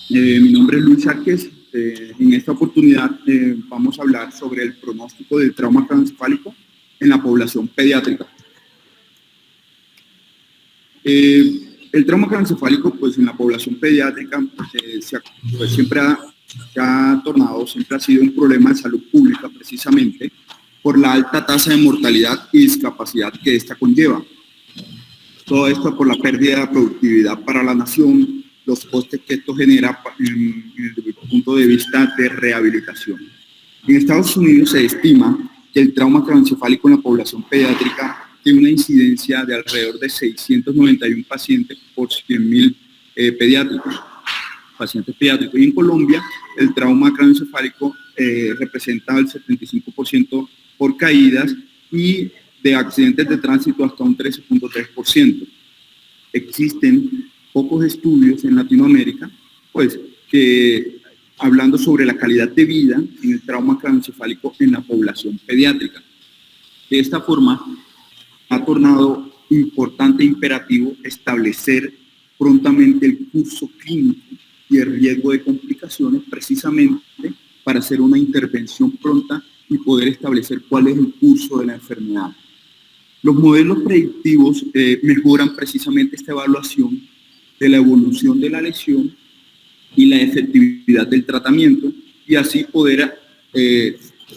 Mi nombre es Luis Sáquez. En esta oportunidad vamos a hablar sobre el pronóstico del trauma craneoencefálico en la población pediátrica. El trauma craneoencefálico, pues en la población pediátrica, siempre ha sido un problema de salud pública, precisamente por la alta tasa de mortalidad y discapacidad que esta conlleva. Todo esto por la pérdida de productividad para la nación, los costes que esto genera desde el punto de vista de rehabilitación. En Estados Unidos se estima que el trauma craneoencefálico en la población pediátrica tiene una incidencia de alrededor de 691 pacientes por 100.000 pacientes pediátricos. Y en Colombia, el trauma craneoencefálico representa el 75% por caídas y de accidentes de tránsito hasta un 13.3%. Existen pocos estudios en Latinoamérica, pues, que hablando sobre la calidad de vida en el trauma craneoencefálico en la población pediátrica. De esta forma, ha tornado importante e imperativo establecer prontamente el curso clínico y el riesgo de complicaciones, precisamente para hacer una intervención pronta y poder establecer cuál es el curso de la enfermedad. Los modelos predictivos mejoran precisamente esta evaluación de la evolución de la lesión y la efectividad del tratamiento, y así poder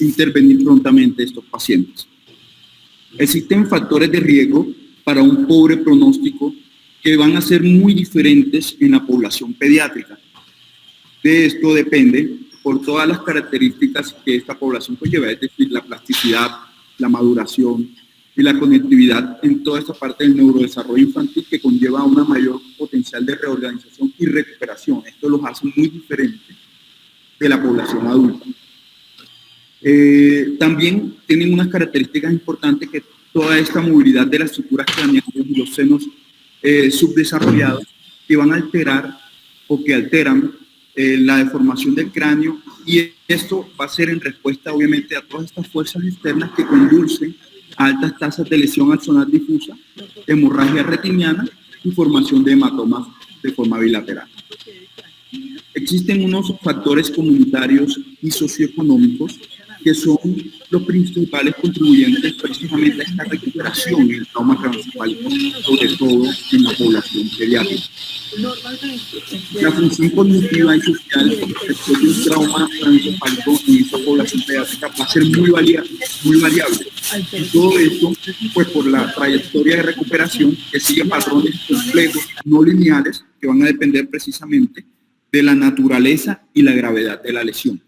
intervenir prontamente estos pacientes. Existen factores de riesgo para un pobre pronóstico que van a ser muy diferentes en la población pediátrica. De esto depende por todas las características que esta población conlleva, es decir, la plasticidad, la maduración y la conectividad en toda esta parte del neurodesarrollo infantil, que conlleva una mayor potencial de reorganización y recuperación. Esto los hace muy diferentes de la población adulta. También tienen unas características importantes, que toda esta movilidad de las estructuras craneales y los senos subdesarrollados, que van a alterar o que alteran la deformación del cráneo, y esto va a ser en respuesta obviamente a todas estas fuerzas externas que conducen a altas tasas de lesión axonal difusa, hemorragia retiniana y formación de hematomas de forma bilateral. Existen unos factores comunitarios y socioeconómicos que son los principales contribuyentes precisamente a esta recuperación en el trauma craneoencefálico, sobre todo en la población pediátrica. La función cognitiva y social después de un trauma craneoencefálico en esta población pediátrica va a ser muy variable. Y todo esto, pues, por la trayectoria de recuperación que sigue patrones complejos, no lineales, que van a depender precisamente de la naturaleza y la gravedad de la lesión.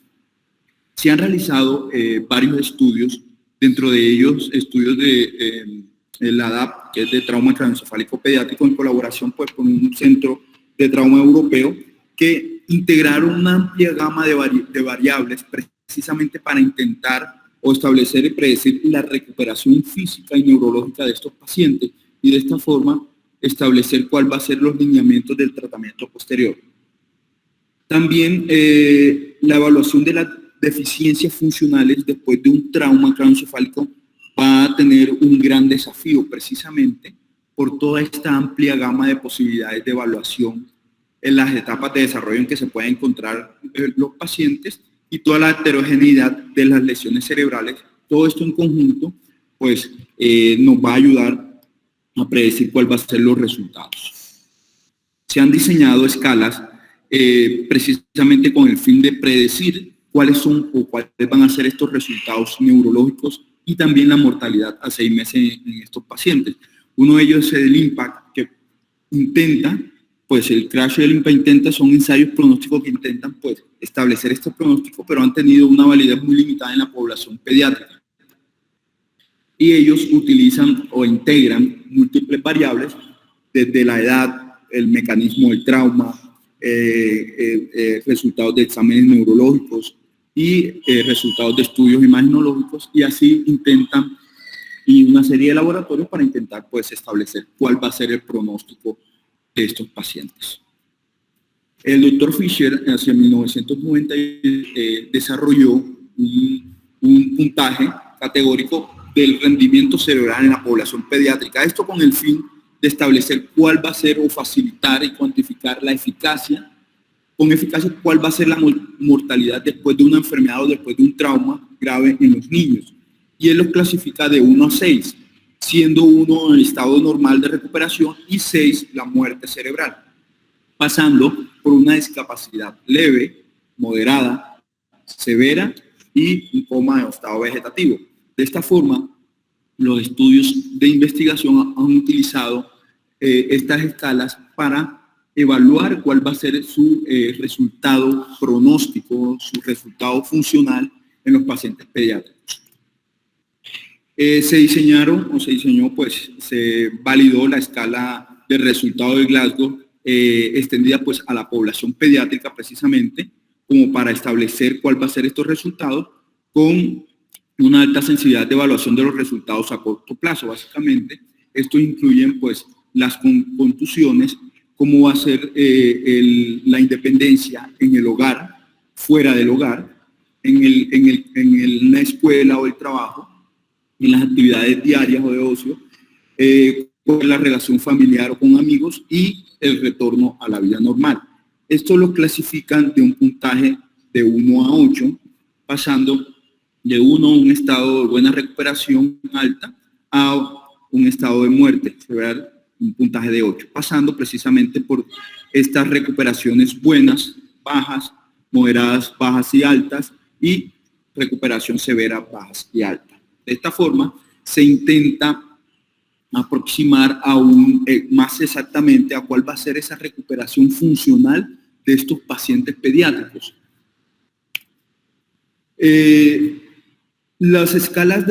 Se han realizado varios estudios, dentro de ellos estudios de la ADAP, que es de trauma craneoencefálico pediátrico, en colaboración pues con un centro de trauma europeo, que integraron una amplia gama de variables precisamente para intentar o establecer y predecir la recuperación física y neurológica de estos pacientes, y de esta forma establecer cuál va a ser los lineamientos del tratamiento posterior. También la evaluación de las deficiencias funcionales después de un trauma craneoencefálico va a tener un gran desafío, precisamente por toda esta amplia gama de posibilidades de evaluación en las etapas de desarrollo en que se pueden encontrar los pacientes, y toda la heterogeneidad de las lesiones cerebrales. Todo esto en conjunto pues nos va a ayudar a predecir cuál va a ser los resultados. Se han diseñado escalas precisamente con el fin de predecir cuáles son o cuáles van a ser estos resultados neurológicos, y también la mortalidad a 6 meses en estos pacientes. Uno de ellos es el IMPACT, que intenta, pues el CRASH y el IMPACT son ensayos pronósticos que intentan pues establecer este pronóstico, pero han tenido una validez muy limitada en la población pediátrica. Y ellos utilizan o integran múltiples variables, desde la edad, el mecanismo del trauma, resultados de exámenes neurológicos y resultados de estudios imagenológicos, y así intentan, y una serie de laboratorios para intentar pues establecer cuál va a ser el pronóstico de estos pacientes. El doctor Fisher hacia 1990 desarrolló un puntaje categórico del rendimiento cerebral en la población pediátrica, esto con el fin de establecer cuál va a ser o facilitar y cuantificar la eficacia con eficacia cuál va a ser la mortalidad después de una enfermedad o después de un trauma grave en los niños. Y él los clasifica de 1 a 6, siendo 1 el estado normal de recuperación y 6 la muerte cerebral, pasando por una discapacidad leve, moderada, severa y un coma de estado vegetativo. De esta forma, los estudios de investigación han utilizado estas escalas para evaluar cuál va a ser su resultado pronóstico, su resultado funcional en los pacientes pediátricos. Se validó la escala de resultado de Glasgow extendida pues a la población pediátrica precisamente, como para establecer cuál va a ser estos resultados con una alta sensibilidad de evaluación de los resultados a corto plazo. Básicamente, estos incluyen pues las contusiones, cómo va a ser la independencia en el hogar, fuera del hogar, en la escuela o el trabajo, en las actividades diarias o de ocio, con la relación familiar o con amigos y el retorno a la vida normal. Esto lo clasifican de un puntaje de 1 a 8, pasando de 1 a un estado de buena recuperación alta a un estado de muerte cerebral, un puntaje de 8, pasando precisamente por estas recuperaciones buenas, bajas, moderadas, bajas y altas, y recuperación severa, bajas y altas. De esta forma, se intenta aproximar más exactamente a cuál va a ser esa recuperación funcional de estos pacientes pediátricos. Las escalas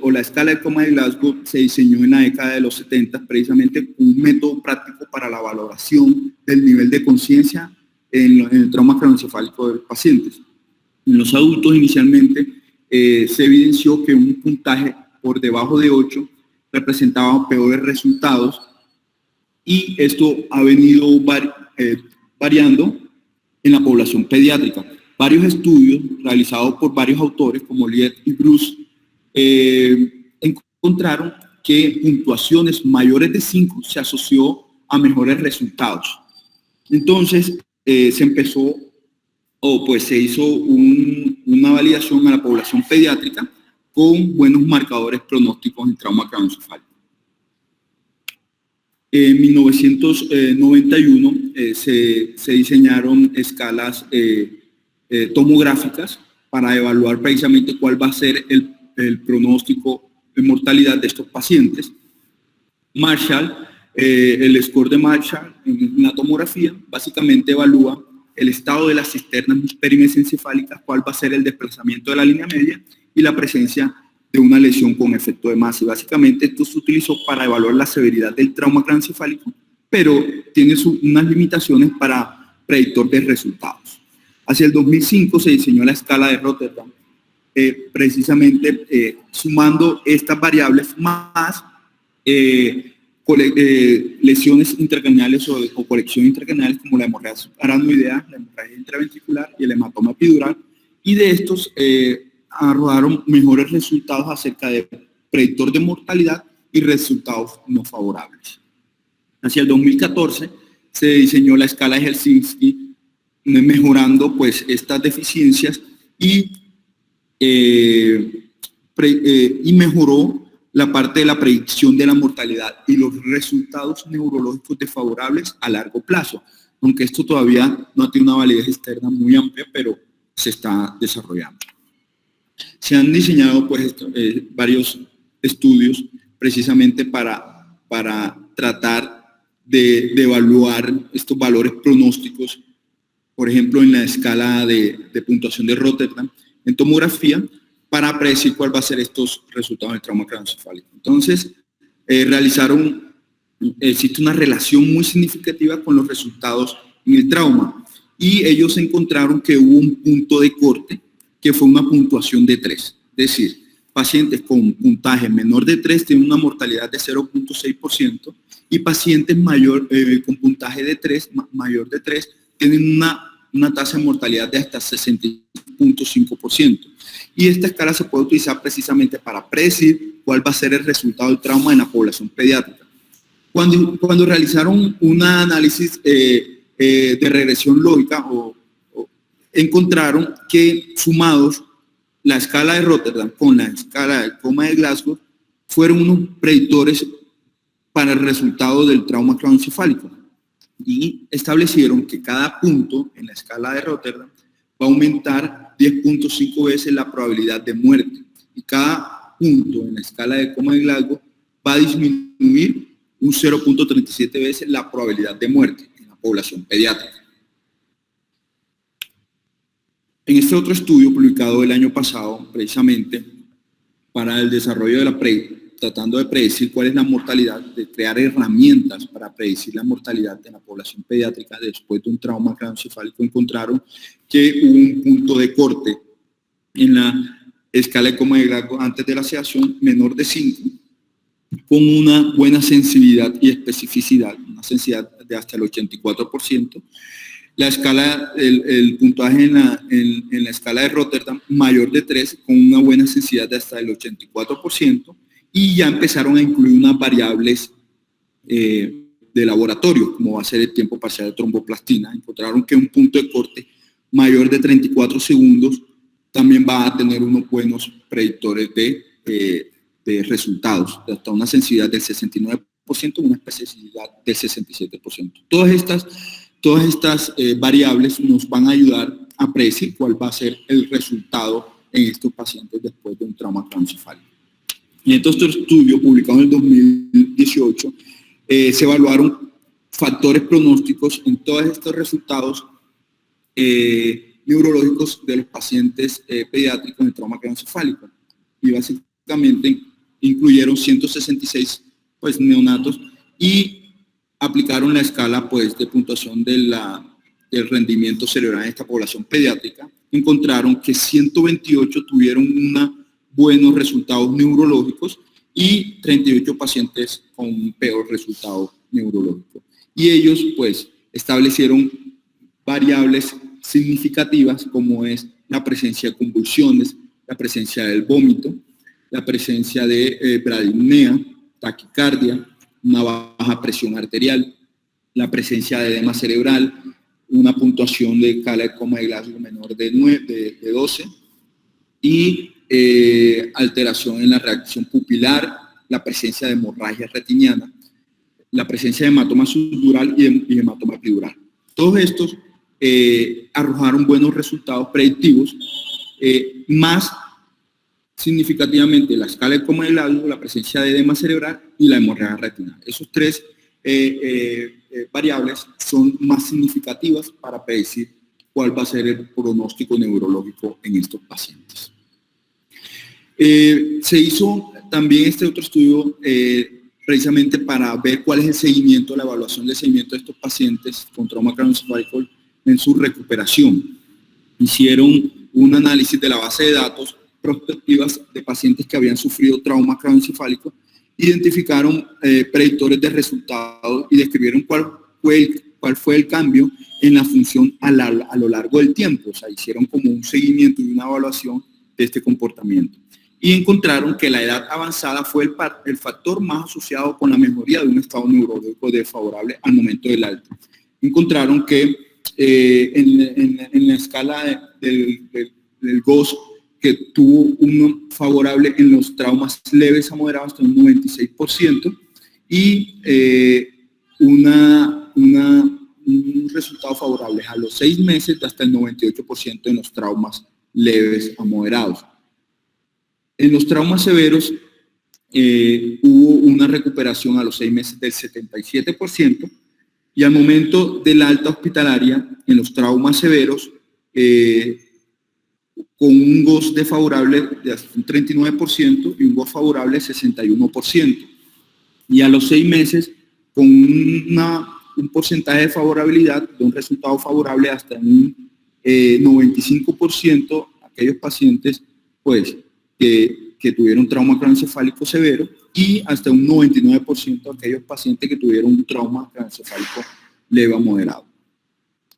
o la escala de coma de Glasgow se diseñó en la década de los 70, precisamente un método práctico para la valoración del nivel de conciencia en el trauma craneoencefálico de los pacientes. En los adultos, inicialmente, se evidenció que un puntaje por debajo de 8 representaba peores resultados, y esto ha venido variando en la población pediátrica. Varios estudios realizados por varios autores, como Liet y Bruce, encontraron que puntuaciones mayores de 5 se asoció a mejores resultados. Entonces, se hizo una validación a la población pediátrica con buenos marcadores pronósticos en trauma craneoencefálico. En 1991 se diseñaron escalas tomográficas para evaluar precisamente cuál va a ser el pronóstico de mortalidad de estos pacientes. Marshall, el score de Marshall en la tomografía básicamente evalúa el estado de las cisternas perimesencefálicas, cuál va a ser el desplazamiento de la línea media y la presencia de una lesión con efecto de masa. Y básicamente esto se utilizó para evaluar la severidad del trauma craneoencefálico, pero tiene unas limitaciones para predictor de resultados. Hacia el 2005 se diseñó la escala de Rotterdam, precisamente sumando estas variables más lesiones intracraneales o colecciones intracraneales como la hemorragia aranoidea, la hemorragia intraventricular y el hematoma epidural, y de estos arrojaron mejores resultados acerca de predictor de mortalidad y resultados no favorables. Hacia el 2014 se diseñó la escala de Helsinki, mejorando pues estas deficiencias y mejoró la parte de la predicción de la mortalidad y los resultados neurológicos desfavorables a largo plazo, aunque esto todavía no tiene una validez externa muy amplia, pero se está desarrollando. Se han diseñado pues varios estudios precisamente para tratar de evaluar estos valores pronósticos, por ejemplo en la escala de puntuación de Rotterdam, en tomografía, para predecir cuál va a ser estos resultados del trauma craneoencefálico. Entonces, existe una relación muy significativa con los resultados en el trauma, y ellos encontraron que hubo un punto de corte que fue una puntuación de 3. Es decir, pacientes con puntaje menor de 3 tienen una mortalidad de 0.6%, y pacientes con puntaje de 3, mayor de 3, tienen una tasa de mortalidad de hasta 60.5%. Y esta escala se puede utilizar precisamente para predecir cuál va a ser el resultado del trauma en la población pediátrica. Cuando realizaron un análisis de regresión lógica encontraron que sumados la escala de Rotterdam con la escala del coma de Glasgow fueron unos predictores para el resultado del trauma craneoencefálico y establecieron que cada punto en la escala de Rotterdam va a aumentar 10.5 veces la probabilidad de muerte y cada punto en la escala de coma de Glasgow va a disminuir un 0.37 veces la probabilidad de muerte en la población pediátrica. En este otro estudio publicado el año pasado, precisamente para el desarrollo de la tratando de predecir cuál es la mortalidad, de crear herramientas para predecir la mortalidad de la población pediátrica después de un trauma craneoencefálico, encontraron que hubo un punto de corte en la escala de coma de Glasgow antes de la sedación menor de 5, con una buena sensibilidad y especificidad, una sensibilidad de hasta el 84%. La escala, el puntaje en la escala de Rotterdam mayor de 3, con una buena sensibilidad de hasta el 84%, y ya empezaron a incluir unas variables de laboratorio, como va a ser el tiempo parcial de tromboplastina. Encontraron que un punto de corte mayor de 34 segundos también va a tener unos buenos predictores de resultados, hasta una sensibilidad del 69%, una especificidad del 67%. Todas estas variables nos van a ayudar a predecir cuál va a ser el resultado en estos pacientes después de un trauma craneoencefálico. En este estudio, publicado en el 2018, se evaluaron factores pronósticos en todos estos resultados neurológicos de los pacientes pediátricos en trauma craneoencefálico. Y básicamente incluyeron 166 neonatos y aplicaron la escala de puntuación del rendimiento cerebral en esta población pediátrica. Encontraron que 128 tuvieron buenos resultados neurológicos y 38 pacientes con un peor resultado neurológico. Y ellos establecieron variables significativas como es la presencia de convulsiones, la presencia del vómito, la presencia de bradipnea, taquicardia, una baja presión arterial, la presencia de edema cerebral, una puntuación de escala de coma de Glasgow menor de 12 y alteración en la reacción pupilar, la presencia de hemorragia retiniana, la presencia de hematoma subdural y hematoma epidural. Todos estos arrojaron buenos resultados predictivos, más significativamente la escala de coma de Glasgow, la presencia de edema cerebral y la hemorragia retinal. Esos tres variables son más significativas para predecir cuál va a ser el pronóstico neurológico en estos pacientes. Se hizo también este otro estudio precisamente para ver cuál es el seguimiento, la evaluación de seguimiento de estos pacientes con trauma craneoencefálico en su recuperación. Hicieron un análisis de la base de datos prospectivas de pacientes que habían sufrido trauma craneoencefálico, identificaron predictores de resultados y describieron cuál fue el cambio en la función a lo largo del tiempo. O sea, hicieron como un seguimiento y una evaluación de este comportamiento. Y encontraron que la edad avanzada fue el factor más asociado con la mejoría de un estado neurológico desfavorable al momento del alta. Encontraron que en la escala del GOS, que tuvo uno favorable en los traumas leves a moderados hasta un 96% y un resultado favorable a los 6 meses de hasta el 98% en los traumas leves a moderados. En los traumas severos hubo una recuperación a los 6 meses del 77% y al momento de la alta hospitalaria en los traumas severos con un GOS desfavorable de hasta un 39% y un GOS favorable de 61%. Y a los 6 meses, con un porcentaje de favorabilidad, de un resultado favorable hasta un 95%, aquellos pacientes que tuvieron trauma craneoencefálico severo y hasta un 99% aquellos pacientes que tuvieron un trauma craneoencefálico leve a moderado.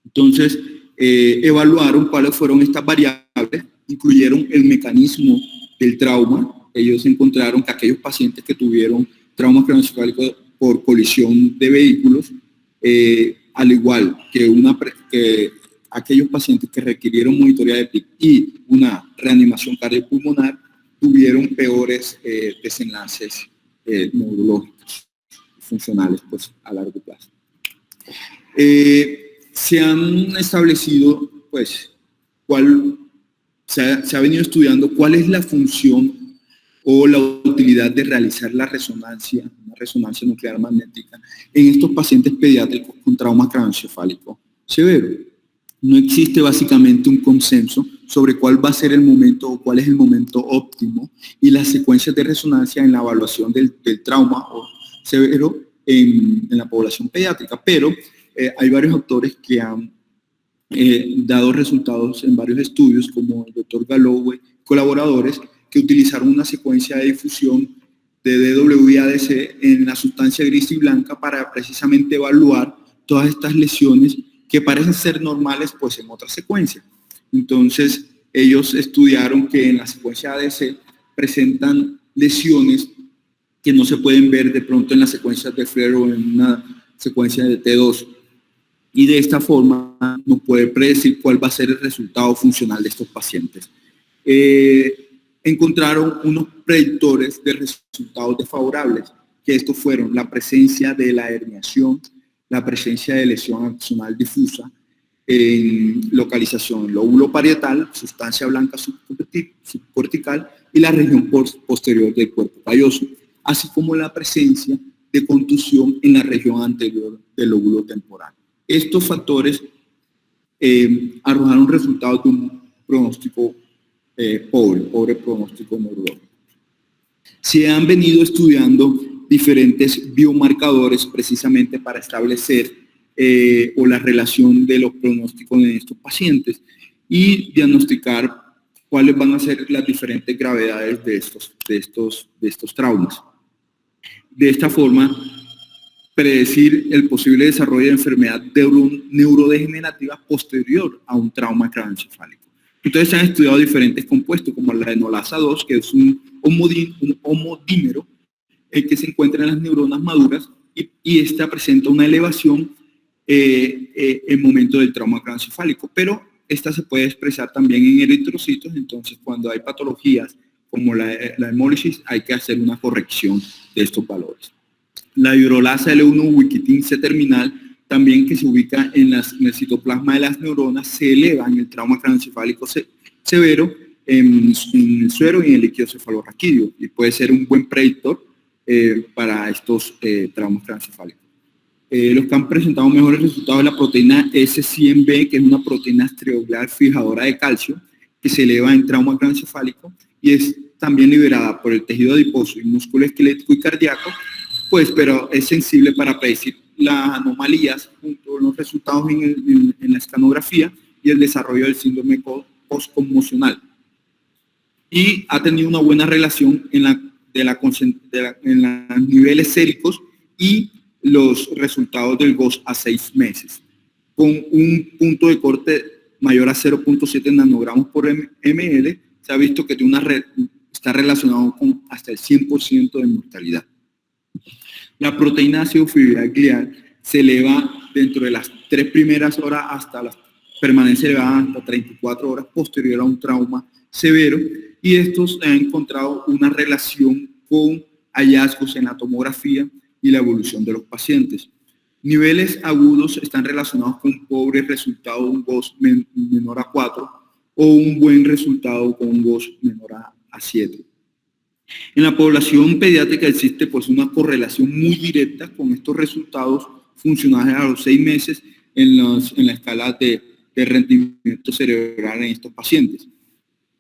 Entonces, evaluaron cuáles fueron estas variables, incluyeron el mecanismo del trauma. Ellos encontraron que aquellos pacientes que tuvieron trauma craneoencefálico por colisión de vehículos al igual que aquellos pacientes que requirieron monitoría de PIC y una reanimación cardiopulmonar tuvieron peores desenlaces neurológicos y funcionales pues, a largo plazo. Se han establecido, pues, se ha venido estudiando cuál es la función o la utilidad de realizar una resonancia nuclear magnética en estos pacientes pediátricos con trauma craneoencefálico severo. No existe básicamente un consenso sobre cuál va a ser el momento o cuál es el momento óptimo y las secuencias de resonancia en la evaluación del trauma severo en la población pediátrica, pero hay varios autores que han dado resultados en varios estudios, como el doctor Galloway, colaboradores, que utilizaron una secuencia de difusión de DW y ADC en la sustancia gris y blanca para precisamente evaluar todas estas lesiones que parecen ser normales pues en otras secuencias. Entonces, ellos estudiaron que en la secuencia ADC presentan lesiones que no se pueden ver de pronto en las secuencias de FLAIR o en una secuencia de T2. Y de esta forma nos puede predecir cuál va a ser el resultado funcional de estos pacientes. Encontraron unos predictores de resultados desfavorables, que estos fueron la presencia de la herniación, la presencia de lesión axonal difusa, en localización lóbulo parietal, sustancia blanca subcortical y la región posterior del cuerpo calloso, así como la presencia de contusión en la región anterior del lóbulo temporal. Estos factores arrojaron resultados de un pronóstico pobre pronóstico neurológico. Se han venido estudiando diferentes biomarcadores precisamente para establecer o la relación de los pronósticos en estos pacientes y diagnosticar cuáles van a ser las diferentes gravedades de estos traumas. De esta forma, predecir el posible desarrollo de enfermedad neurodegenerativa posterior a un trauma craneoencefálico. Entonces se han estudiado diferentes compuestos como la enolasa 2, que es un homodímero que se encuentra en las neuronas maduras y esta presenta una elevación en momento del trauma craneoencefálico, pero esta se puede expresar también en eritrocitos. Entonces cuando hay patologías como la hemólisis hay que hacer una corrección de estos valores. La hidrolasa L1 ubiquitin C terminal, también que se ubica en el citoplasma de las neuronas, se eleva en el trauma craneoencefálico severo, en el suero y en el líquido cefalorraquídeo, y puede ser un buen predictor para estos traumas craneoencefálicos. Los que han presentado mejores resultados es la proteína S100B, que es una proteína esteroidal fijadora de calcio, que se eleva en trauma craneoencefálico y es también liberada por el tejido adiposo y músculo esquelético y cardíaco, pues, pero es sensible para predecir las anomalías junto con los resultados en la escanografía y el desarrollo del síndrome postconmocional. Y ha tenido una buena relación en los niveles séricos y los resultados del GOS a 6 meses, con un punto de corte mayor a 0.7 nanogramos por ml. Se ha visto que está relacionado con hasta el 100% de mortalidad. La proteína ácido fibrillar glial se eleva dentro de las 3 primeras horas permanece elevada hasta 34 horas posterior a un trauma severo, y estos han encontrado una relación con hallazgos en la tomografía y la evolución de los pacientes. Niveles agudos están relacionados con un pobre resultado de un GOS menor a 4 o un buen resultado con un GOS menor a 7. En la población pediátrica existe pues una correlación muy directa con estos resultados funcionales a los 6 meses en la escala de rendimiento cerebral en estos pacientes.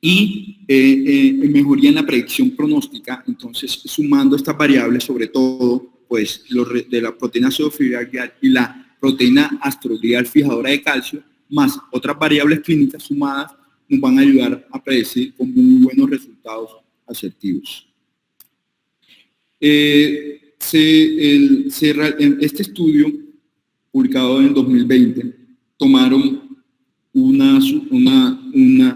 Y mejoría en la predicción pronóstica. Entonces, sumando estas variables, sobre todo pues de la proteína ácido fibrillar glial y la proteína astroglial fijadora de calcio, más otras variables clínicas sumadas, nos van a ayudar a predecir con muy buenos resultados asertivos. Este estudio, publicado en 2020, tomaron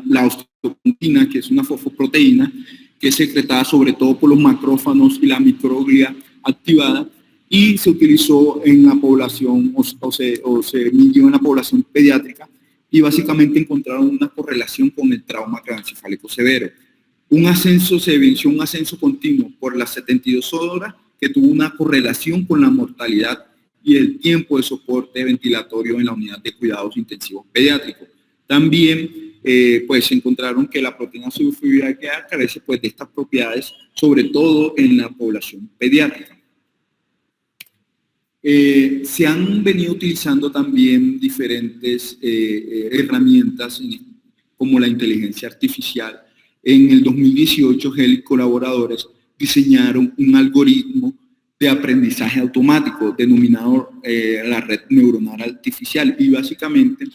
la osteopontina, que es una fosfoproteína que es secretada sobre todo por los macrófagos y la microglia activada, y se utilizó en la población o se midió en la población pediátrica y básicamente encontraron una correlación con el trauma craneoencefálico severo. Se evidenció un ascenso continuo por las 72 horas que tuvo una correlación con la mortalidad y el tiempo de soporte ventilatorio en la unidad de cuidados intensivos pediátricos. También pues se encontraron que la proteína sulfurilácea carece pues, de estas propiedades, sobre todo en la población pediátrica. Se han venido utilizando también diferentes herramientas como la inteligencia artificial. En el 2018, Gel y colaboradores diseñaron un algoritmo de aprendizaje automático denominado la red neuronal artificial, y básicamente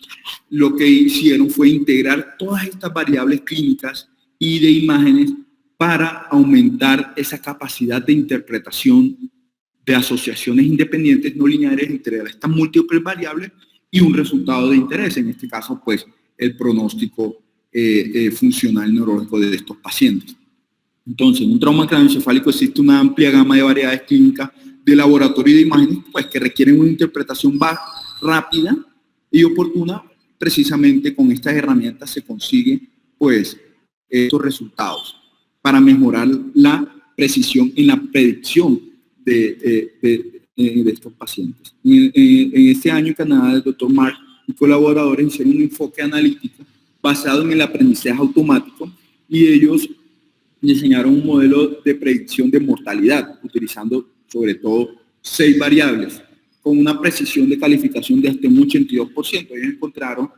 lo que hicieron fue integrar todas estas variables clínicas y de imágenes para aumentar esa capacidad de interpretación de asociaciones independientes no lineares entre estas múltiples variables y un resultado de interés, en este caso pues el pronóstico funcional neurológico de estos pacientes. Entonces, en un trauma craneoencefálico existe una amplia gama de variedades clínicas de laboratorio y de imágenes pues, que requieren una interpretación rápida y oportuna. Precisamente con estas herramientas se consigue pues, estos resultados para mejorar la precisión en la predicción de estos pacientes. En este año en Canadá, el Dr. Mark y colaboradores hicieron un enfoque analítico basado en el aprendizaje automático y ellos diseñaron un modelo de predicción de mortalidad utilizando sobre todo 6 variables con una precisión de calificación de hasta un 82%. Ellos encontraron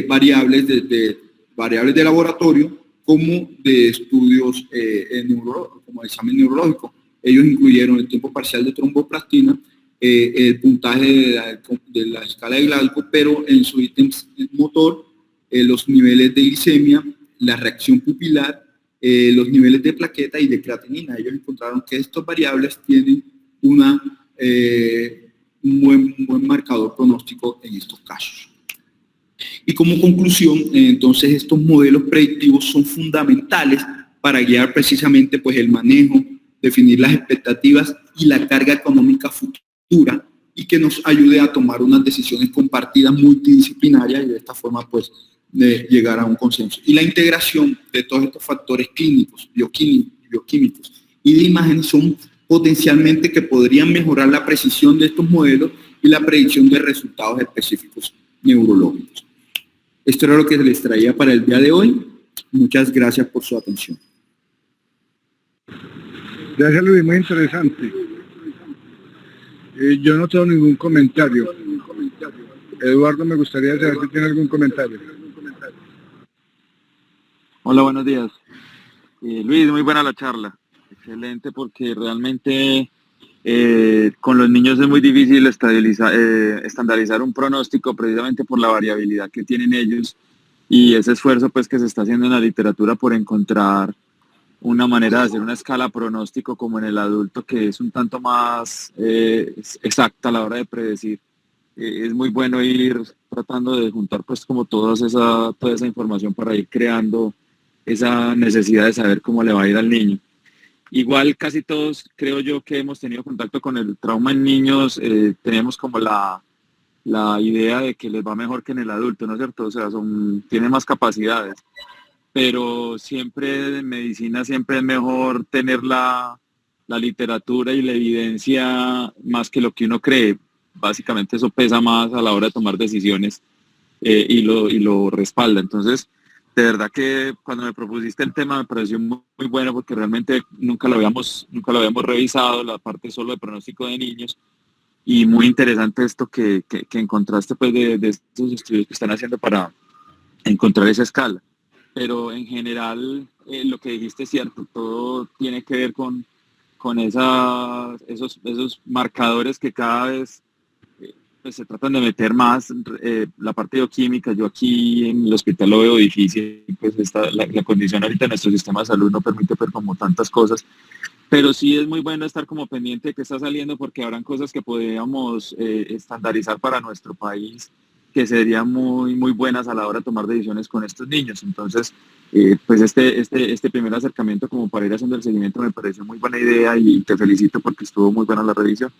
variables de laboratorio como de estudios neurológicos, como el examen neurológico. Ellos incluyeron el tiempo parcial de tromboplastina, el puntaje de la escala de Glasgow, pero en su ítem motor, los niveles de glicemia, la reacción pupilar, los niveles de plaqueta y de creatinina. Ellos encontraron que estas variables tienen un buen marcador pronóstico en estos casos. Y como conclusión, entonces estos modelos predictivos son fundamentales para guiar precisamente pues, el manejo, definir las expectativas y la carga económica futura y que nos ayude a tomar unas decisiones compartidas multidisciplinarias y de esta forma pues de llegar a un consenso. Y la integración de todos estos factores clínicos, bioquímicos y de imágenes son potencialmente que podrían mejorar la precisión de estos modelos y la predicción de resultados específicos neurológicos. Esto era lo que les traía para el día de hoy. Muchas gracias por su atención. Gracias, Luis, muy interesante. Yo no tengo ningún comentario. Eduardo, me gustaría saber si tiene algún comentario. Hola, buenos días. Luis, muy buena la charla. Excelente, porque realmente con los niños es muy difícil estandarizar un pronóstico precisamente por la variabilidad que tienen ellos y ese esfuerzo pues que se está haciendo en la literatura por encontrar una manera de hacer una escala pronóstico como en el adulto que es un tanto más exacta a la hora de predecir. Es muy bueno ir tratando de juntar pues como toda esa información para ir creando esa necesidad de saber cómo le va a ir al niño. Igual casi todos creo yo que hemos tenido contacto con el trauma en niños, tenemos como la idea de que les va mejor que en el adulto, ¿no es cierto? O sea, tienen más capacidades. Pero siempre en medicina siempre es mejor tener la literatura y la evidencia más que lo que uno cree. Básicamente eso pesa más a la hora de tomar decisiones y lo respalda. Entonces, de verdad que cuando me propusiste el tema me pareció muy, muy bueno porque realmente nunca lo habíamos revisado, la parte solo de pronóstico de niños, y muy interesante esto que encontraste pues de estos estudios que están haciendo para encontrar esa escala. Pero en general lo que dijiste es cierto, todo tiene que ver con esos marcadores que cada vez pues se tratan de meter más, la parte bioquímica. Yo aquí en el hospital lo veo difícil, pues la condición ahorita de nuestro sistema de salud no permite ver como tantas cosas, pero sí es muy bueno estar como pendiente de qué está saliendo porque habrán cosas que podríamos estandarizar para nuestro país que serían muy buenas a la hora de tomar decisiones con estos niños. Entonces, pues este primer acercamiento como para ir haciendo el seguimiento me pareció muy buena idea y te felicito porque estuvo muy buena la revisión.